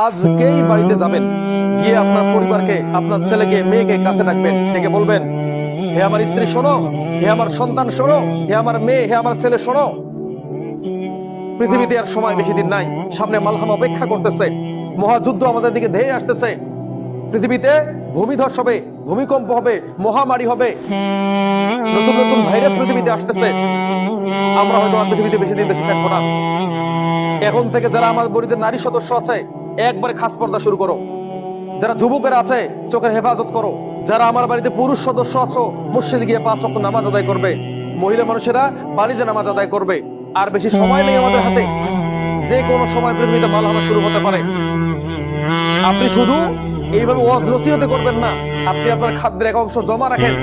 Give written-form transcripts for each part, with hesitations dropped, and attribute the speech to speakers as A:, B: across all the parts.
A: আজকেই বাড়িতে যাবেন, গিয়ে আপনার পরিবারকে, আপনার ছেলেকে, মেয়েকে কাছে রাখবেন, ডেকে বলবেন, হে আমার স্ত্রী শোনো, হে আমার সন্তান শোনো, হে আমার মেয়ে, হে আমার ছেলে শোনো, পৃথিবীতে আর সময় বেশি দিন নাই। সামনে মালহামা অপেক্ষা করতেছে, মহাযুদ্ধ আমাদের দিকে ধেয়ে আসতেছে। পৃথিবীতে ভূমিধস হবে, ভূমিকম্প হবে, মহামারী হবে, নতুন নতুন ভাইরাস পৃথিবীতে আসতেছে। আমরা হয়তো আর পৃথিবীতে বেশি দিন বেশি থাকবো না। এখন থেকে যারা আমার বাড়িতে নারী সদস্য আছে, একবারে খাস পর্দা শুরু করো। যারা যুবকেরা আছে, চোখের হেফাজত করো। যারা আমার বাড়িতে পুরুষ সদস্য আছো, মসজিদে গিয়ে 5 ওয়াক্ত নামাজ আদায় করবে। মহিলা মানুষেরা বাড়িতে নামাজ আদায় করবে। আর বেশি সময় নেই আমাদের হাতে, যে কোনো সময় পৃথিবীতে মালহামা শুরু হতে পারে। আপনি শুধু এইভাবে ওয়াজ নসিহতে করবেন না, আপনি আপনার খাদ্যের এক অংশ জমা রাখেন,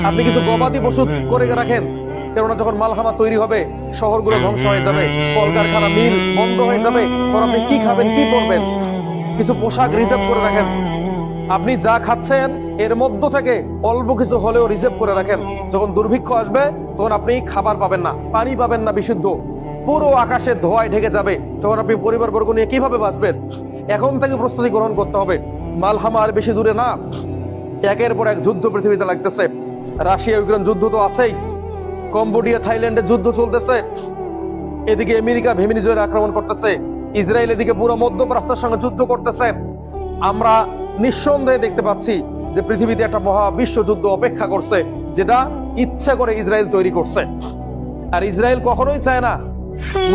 A: আপনি কিছু গবাদি পশু করে রাখেন। কেননা যখন মালহামা তৈরি হবে, শহরগুলো ধ্বংস হয়ে যাবে, কলকারখানা মিল বন্ধ হয়ে যাবে, তখন আপনি কি খাবেন, কি পরবেন? কিছু পোশাক রিজার্ভ করে রাখেন। আপনি যা খাচ্ছেন এর মধ্য থেকে অল্প কিছু হলেও রিজার্ভ করে রাখেন। যখন দুর্ভিক্ষ আসবে, তখন আপনি খাবার পাবেন না, পানি পাবেন না বিশুদ্ধ, পুরো আকাশে ধোঁয়ায় ঢেকে যাবে, তখন আপনি পরিবার বর্গ নিয়ে কিভাবে বাঁচবেন? এখন থেকে প্রস্তুতি গ্রহণ করতে হবে। মালহামা আর বেশি দূরে না। একের পর এক যুদ্ধ পৃথিবীতে লাগতেছে। রাশিয়া ইউক্রেন যুদ্ধ তো আছেই, কম্বোডিয়া থাইল্যান্ডের যুদ্ধ চলতেছে, এদিকে আমেরিকা ভেমিনিজুয়েলা আক্রমণ করতেছে, ইসরায়েল এদিকে পুরো মধ্যপ্রাচ্যের সঙ্গে যুদ্ধ করতেছে। আমরা নিঃসন্দেহে দেখতে পাচ্ছি যে পৃথিবীতে একটা মহা বিশ্বযুদ্ধ অপেক্ষা করছে, যেটা ইচ্ছা করে ইসরায়েল তৈরি করছে। আর ইসরায়েল কখনোই চায় না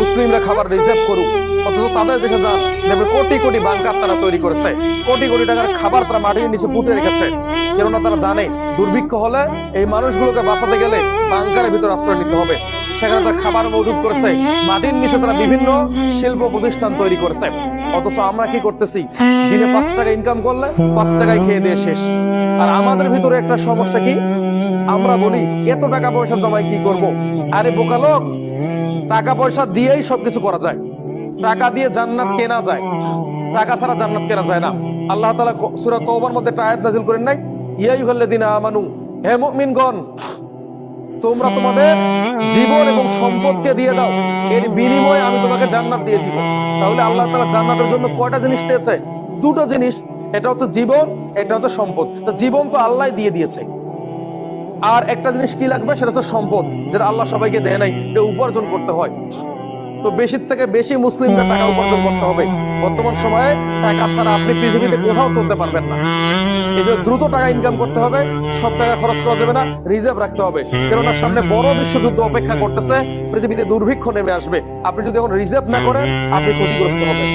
A: মুসলিমরা খাবার রিজার্ভ করুক, অথচ তাদের দেশে যান দেখবে কোটি কোটি বাংকার তারা তৈরি করেছে, কোটি কোটি টাকার খাবার তারা মাটির নিচে পুঁতে রেখেছে। কেননা তারা জানে দুর্ভিক্ষ হলে এই মানুষগুলোকে বাঁচাতে গেলে বাংকারের ভিতর আশ্রয় নিতে হবে। সেখানে তারা খাবার মজুদ করেছে, মাটির নিচে তারা বিভিন্ন শিল্প প্রতিষ্ঠান তৈরি করেছে। অথচ আমরা কি করতেছি? দিনে 5 টাকা ইনকাম করলে 5 টাকায় খেয়ে দিয়ে শেষ। আর আমাদের ভিতরে একটা সমস্যা কি, আমরা বলি এত টাকা পয়সা জমাই কি করব? আরে বোকা লোক, টাকা পয়সা দিয়েই সবকিছু করা যায়। টাকা দিয়ে জান্নাত কেনা যায়, টাকা ছাড়া জান্নাত কেনা যায় না। আল্লাহ তাআলা সূরা তওবার মধ্যে একটা আয়াত নাযিল করেন নাই, ইয়া আইয়ুহাল্লাযীনা আমানু, হে মুমিনগণ, তোমরা তোমাদের জীবন এবং সম্পদকে দিয়ে দাও, এর বিনিময়ে আমি তোমাকে জান্নাত দিয়ে দিব। তাহলে আল্লাহ তাআলা জান্নাতের জন্য কয়টা জিনিস দিয়েছে? 2টো জিনিস। এটা হচ্ছে জীবন, এটা হচ্ছে সম্পদ। তো জীবন তো আল্লাহ দিয়ে দিয়েছে, আর একটা জিনিস কি লাগবে, সেটা হচ্ছে সম্পদ, যেটা আল্লাহ সবাইকে দেয় নাই, এটা উপার্জন করতে হয়। তো বেশি থেকে বেশি মুসলিমদের টাকা উপার্জন করতে হবে। বর্তমান সময়ে টাকা ছাড়া আপনি পৃথিবীতে কোথাও চলতে পারবেন না। এই জন্য দ্রুত টাকা ইনকাম করতে হবে, সব টাকা খরচ করা যাবে না, রিজার্ভ রাখতে হবে। কেননা সামনে বড় বিশ্বযুদ্ধ অপেক্ষা করতেছে, পৃথিবীতে দুর্ভিক্ষ নেমে আসবে। আপনি যদি এখন রিজার্ভ না করেন, আপনি ক্ষতিগ্রস্ত হবেন।